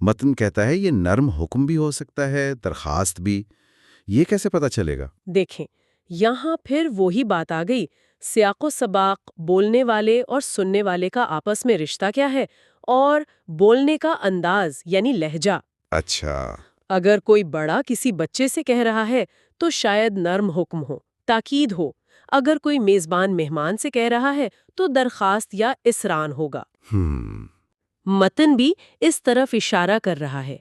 متن کہتا ہے یہ نرم حکم بھی ہو سکتا ہے، درخواست بھی، یہ کیسے پتہ چلے گا؟ دیکھیں، یہاں پھر وہی بات آ گئی، سیاق و سباق، بولنے والے اور سننے والے کا آپس میں رشتہ کیا ہے، اور بولنے کا انداز یعنی لہجہ۔ اچھا، اگر کوئی بڑا کسی بچے سے کہہ رہا ہے تو شاید نرم حکم ہو، تاکید ہو۔ اگر کوئی میزبان مہمان سے کہہ رہا ہے تو درخواست یا اصرار ہوگا۔ متن بھی اس طرف اشارہ کر رہا ہے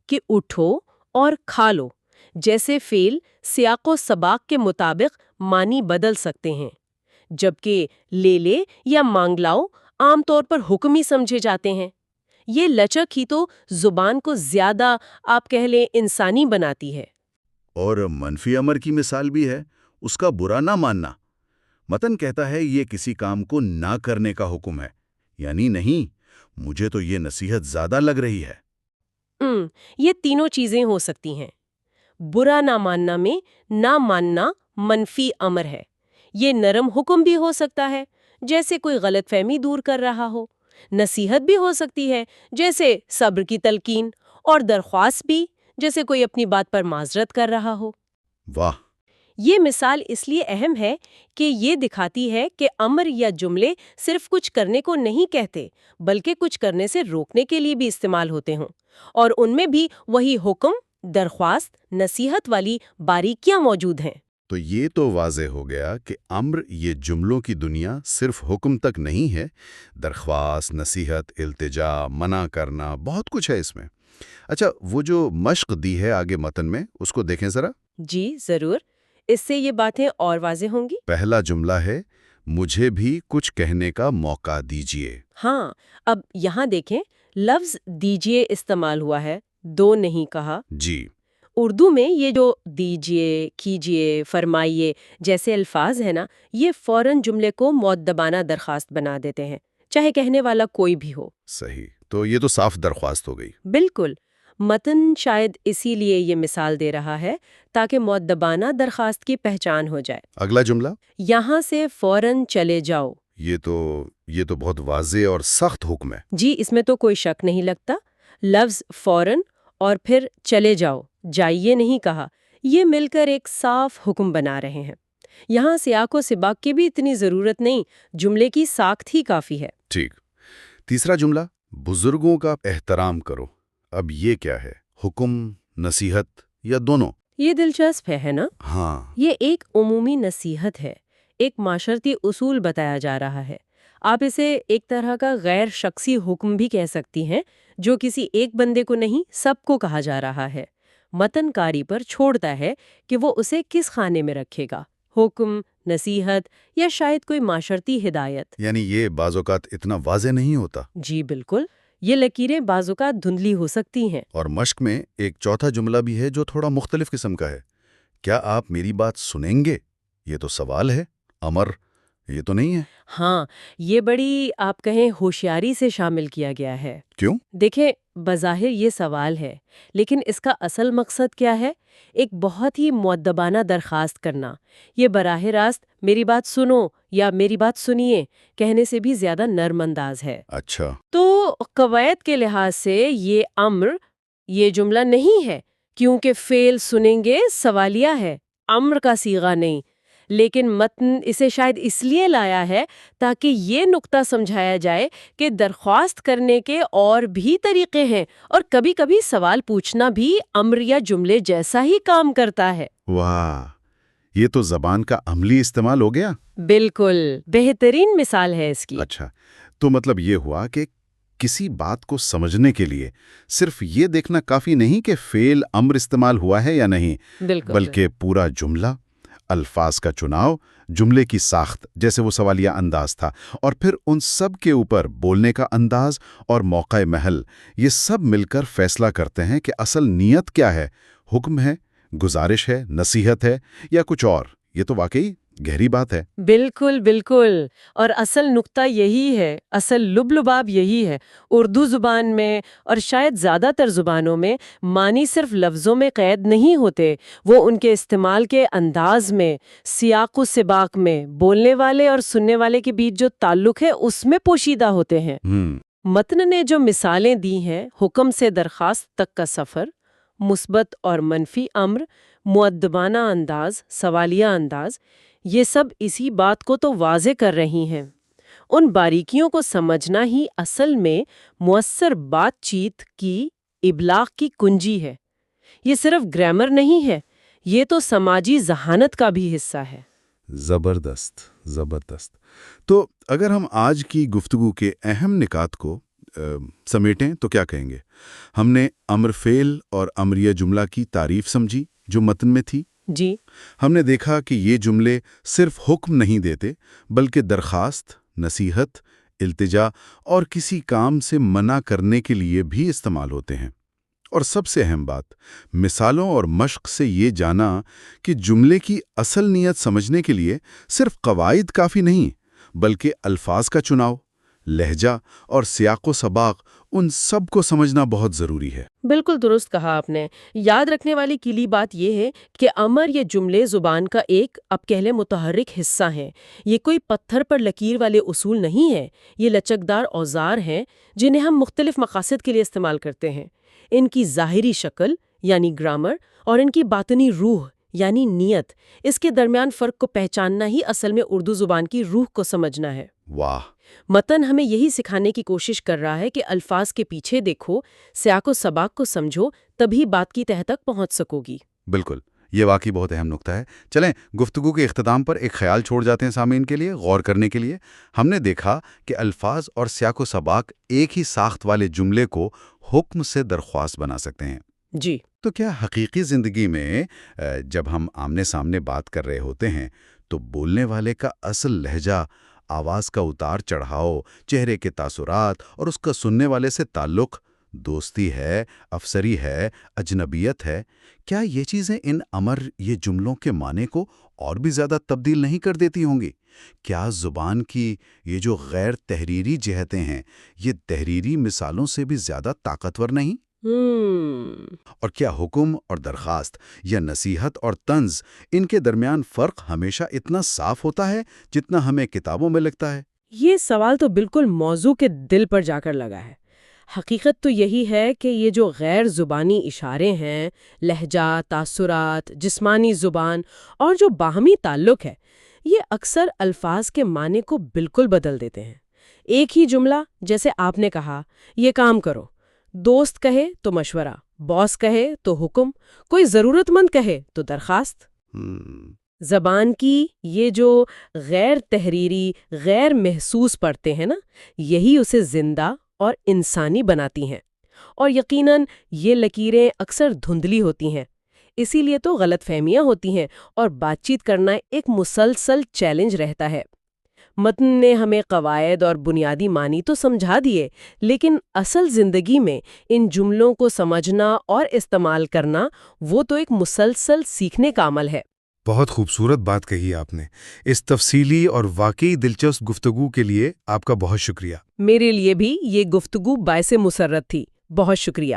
کہ اٹھو اور کھا لو جیسے فعل سیاق و سباق کے مطابق معنی بدل سکتے ہیں، جبکہ لے لے یا مانگ لاؤ عام طور پر حکم ہی سمجھے جاتے ہیں۔ یہ لچک ہی تو زبان کو زیادہ آپ کہہ لیں انسانی بناتی ہے۔ اور منفی امر کی مثال بھی ہے، اس کا برا نہ ماننا۔ متن کہتا ہے یہ کسی کام کو نہ کرنے کا حکم ہے، یعنی نہیں، مجھے تو یہ نصیحت زیادہ لگ رہی ہے۔ یہ تینوں چیزیں ہو سکتی ہیں۔ برا نہ ماننا میں نہ ماننا منفی امر ہے۔ یہ نرم حکم بھی ہو سکتا ہے، جیسے کوئی غلط فہمی دور کر رہا ہو۔ نصیحت بھی ہو سکتی ہے، جیسے صبر کی تلقین، اور درخواست بھی، جیسے کوئی اپنی بات پر معذرت کر رہا ہو۔ واہ! یہ مثال اس لیے اہم ہے کہ یہ دکھاتی ہے کہ امر یا جملے صرف کچھ کرنے کو نہیں کہتے، بلکہ کچھ کرنے سے روکنے کے لیے بھی استعمال ہوتے ہوں، اور ان میں بھی وہی حکم، درخواست، نصیحت والی باریکیاں موجود ہیں۔ تو یہ تو واضح ہو گیا کہ امر یہ جملوں کی دنیا صرف حکم تک نہیں ہے، درخواست، نصیحت، التجا، منع کرنا، بہت کچھ ہے اس میں۔ اچھا، وہ جو مشق دی ہے آگے متن میں، اس کو دیکھیں ذرا۔ جی ضرور، اس سے یہ باتیں اور واضح ہوں گی۔ پہلا جملہ ہے، مجھے بھی کچھ کہنے کا موقع دیجیے۔ ہاں، اب یہاں دیکھیں، لفظ دیجیے استعمال ہوا ہے، دو نہیں کہا۔ جی، اردو میں یہ جو دیجیے، کیجیے، فرمائیے جیسے الفاظ ہیں نا، یہ فوراً جملے کو مؤدبانہ درخواست بنا دیتے ہیں، چاہے کہنے والا کوئی بھی ہو۔ صحیح، تو یہ تو صاف درخواست ہو گئی۔ بالکل، متن شاید اسی لیے یہ مثال دے رہا ہے تاکہ مؤدبانہ درخواست کی پہچان ہو جائے۔ اگلا جملہ، یہاں سے فوراً چلے جاؤ۔ یہ تو بہت واضح اور سخت حکم ہے۔ جی، اس میں تو کوئی شک نہیں لگتا۔ لفظ فوراً اور پھر چلے جاؤ، جائیے نہیں کہا، یہ مل کر ایک صاف حکم بنا رہے ہیں۔ یہاں سیاق و سباق کی بھی اتنی ضرورت نہیں، جملے کی ساخت ہی کافی ہے۔ ٹھیک، تیسرا جملہ، بزرگوں کا احترام کرو۔ اب یہ کیا ہے؟ حکم، نصیحت یا دونوں؟ یہ دلچسپ ہے نا؟ ہاں، یہ ایک عمومی نصیحت ہے، ایک معاشرتی اصول بتایا جا رہا ہے۔ آپ اسے ایک طرح کا غیر شخصی حکم بھی کہہ سکتی ہیں، جو کسی ایک بندے کو نہیں، سب کو کہا جا رہا ہے۔ متن کاری پر چھوڑتا ہے کہ وہ اسے کس خانے میں رکھے گا، حکم، نصیحت یا شاید کوئی معاشرتی ہدایت۔ یعنی یہ بعض اوقات اتنا واضح نہیں ہوتا۔ جی بالکل، یہ لکیریں بعض اوقات دھندلی ہو سکتی ہیں۔ اور مشق میں ایک چوتھا جملہ بھی ہے جو تھوڑا مختلف قسم کا ہے۔ کیا آپ میری بات سنیں گے؟ یہ تو سوال ہے، امر یہ تو نہیں ہے۔ ہاں، یہ بڑی آپ کہیں ہوشیاری سے شامل کیا گیا ہے۔ کیوں؟ دیکھیں، بظاہر یہ سوال ہے، لیکن اس کا اصل مقصد کیا ہے؟ ایک بہت ہی مؤدبانہ درخواست کرنا۔ یہ براہ راست میری بات سنو یا میری بات سنیے کہنے سے بھی زیادہ نرم انداز ہے۔ اچھا، تو قواعد کے لحاظ سے یہ امر، یہ جملہ نہیں ہے، کیونکہ فعل سنیں گے سوالیہ ہے، امر کا صیغہ نہیں۔ لیکن متن اسے شاید اس لیے لایا ہے تاکہ یہ نقطہ سمجھایا جائے کہ درخواست کرنے کے اور بھی طریقے ہیں، اور کبھی کبھی سوال پوچھنا بھی امر یا جملے جیسا ہی کام کرتا ہے۔ واہ، یہ تو زبان کا عملی استعمال ہو گیا۔ بالکل، بہترین مثال ہے اس کی۔ اچھا، تو مطلب یہ ہوا کہ کسی بات کو سمجھنے کے لیے صرف یہ دیکھنا کافی نہیں کہ فعل امر استعمال ہوا ہے یا نہیں، بالکل، بلکہ پورا جملہ، الفاظ کا چناؤ، جملے کی ساخت جیسے وہ سوالیہ انداز تھا، اور پھر ان سب کے اوپر بولنے کا انداز اور موقع محل، یہ سب مل کر فیصلہ کرتے ہیں کہ اصل نیت کیا ہے، حکم ہے، گزارش ہے، نصیحت ہے یا کچھ اور۔ یہ تو واقعی گہری بات ہے۔ بالکل بالکل، اور اصل نقطہ یہی ہے، اصل لب لباب یہی ہے۔ اردو زبان میں اور شاید زیادہ تر زبانوں میں معنی صرف لفظوں میں قید نہیں ہوتے، وہ ان کے استعمال کے انداز میں، سیاق و سباق میں، بولنے والے اور سننے والے کے بیچ جو تعلق ہے اس میں پوشیدہ ہوتے ہیں۔ متن نے جو مثالیں دی ہیں، حکم سے درخواست تک کا سفر، مثبت اور منفی امر، مؤدبانہ انداز، سوالیہ انداز، یہ سب اسی بات کو تو واضح کر رہی ہیں۔ ان باریکیوں کو سمجھنا ہی اصل میں مؤثر بات چیت کی ابلاغ کی کنجی ہے۔ یہ صرف گرامر نہیں ہے، یہ تو سماجی ذہانت کا بھی حصہ ہے۔ زبردست، زبردست۔ تو اگر ہم آج کی گفتگو کے اہم نکات کو سمیٹیں تو کیا کہیں گے؟ ہم نے امر فعل اور امریہ جملہ کی تعریف سمجھی جو متن میں تھی۔ جی، ہم نے دیکھا کہ یہ جملے صرف حکم نہیں دیتے بلکہ درخواست، نصیحت، التجا اور کسی کام سے منع کرنے کے لیے بھی استعمال ہوتے ہیں۔ اور سب سے اہم بات، مثالوں اور مشق سے یہ جانا کہ جملے کی اصل نیت سمجھنے کے لیے صرف قواعد کافی نہیں، بلکہ الفاظ کا چناؤ، لہجہ اور سیاق و سباق، ان سب کو سمجھنا بہت ضروری ہے۔ بالکل درست کہا آپ نے۔ یاد رکھنے والی کلی بات یہ ہے کہ امر یہ جملے زبان کا ایک اب کہہ لیں متحرک حصہ ہیں۔ یہ کوئی پتھر پر لکیر والے اصول نہیں ہے، یہ لچکدار اوزار ہیں جنہیں ہم مختلف مقاصد کے لیے استعمال کرتے ہیں۔ ان کی ظاہری شکل یعنی گرامر اور ان کی باطنی روح یعنی نیت، اس کے درمیان فرق کو پہچاننا ہی اصل میں اردو زبان کی روح کو سمجھنا ہے۔ واہ! متن ہمیں یہی سکھانے کی کوشش کر رہا ہے کہ الفاظ کے پیچھے دیکھو، سیاق و سباق کو سمجھو، تبھی بات کی تہہ تک پہنچ سکو گی۔ بالکل، یہ واقعی بہت اہم نکتہ ہے۔ چلیں گفتگو کے اختتام پر ایک خیال چھوڑ جاتے ہیں سامعین کے لیے غور کرنے کے لیے۔ ہم نے دیکھا کہ الفاظ اور سیاق و سباق ایک ہی ساخت والے جملے کو حکم سے درخواست بنا سکتے ہیں۔ جی، تو کیا حقیقی زندگی میں جب ہم آمنے سامنے بات کر رہے ہوتے ہیں تو بولنے والے کا اصل لہجہ، آواز کا اتار چڑھاؤ، چہرے کے تاثرات اور اس کا سننے والے سے تعلق، دوستی ہے، افسری ہے، اجنبیت ہے، کیا یہ چیزیں ان امر یہ جملوں کے معنی کو اور بھی زیادہ تبدیل نہیں کر دیتی ہوں گی؟ کیا زبان کی یہ جو غیر تحریری جہتیں ہیں یہ تحریری مثالوں سے بھی زیادہ طاقتور نہیں؟ اور کیا حکم اور درخواست یا نصیحت اور طنز ان کے درمیان فرق ہمیشہ اتنا صاف ہوتا ہے جتنا ہمیں کتابوں میں لگتا ہے؟ یہ سوال تو بالکل موضوع کے دل پر جا کر لگا ہے۔ حقیقت تو یہی ہے کہ یہ جو غیر زبانی اشارے ہیں، لہجہ، تاثرات، جسمانی زبان اور جو باہمی تعلق ہے، یہ اکثر الفاظ کے معنی کو بالکل بدل دیتے ہیں۔ ایک ہی جملہ، جیسے آپ نے کہا، یہ کام کرو، دوست کہے تو مشورہ، باس کہے تو حکم، کوئی ضرورت مند کہے تو درخواست۔ زبان کی یہ جو غیر تحریری، غیر محسوس پڑھتے ہیں نا، یہی اسے زندہ اور انسانی بناتی ہیں۔ اور یقیناً یہ لکیریں اکثر دھندلی ہوتی ہیں، اسی لیے تو غلط فہمیاں ہوتی ہیں اور بات چیت کرنا ایک مسلسل چیلنج رہتا ہے۔ متن نے ہمیں قواعد اور بنیادی معنی تو سمجھا دیے، لیکن اصل زندگی میں ان جملوں کو سمجھنا اور استعمال کرنا وہ تو ایک مسلسل سیکھنے کا عمل ہے۔ بہت خوبصورت بات کہی آپ نے۔ اس تفصیلی اور واقعی دلچسپ گفتگو کے لیے آپ کا بہت شکریہ۔ میرے لیے بھی یہ گفتگو باعث مسرت تھی۔ بہت شکریہ۔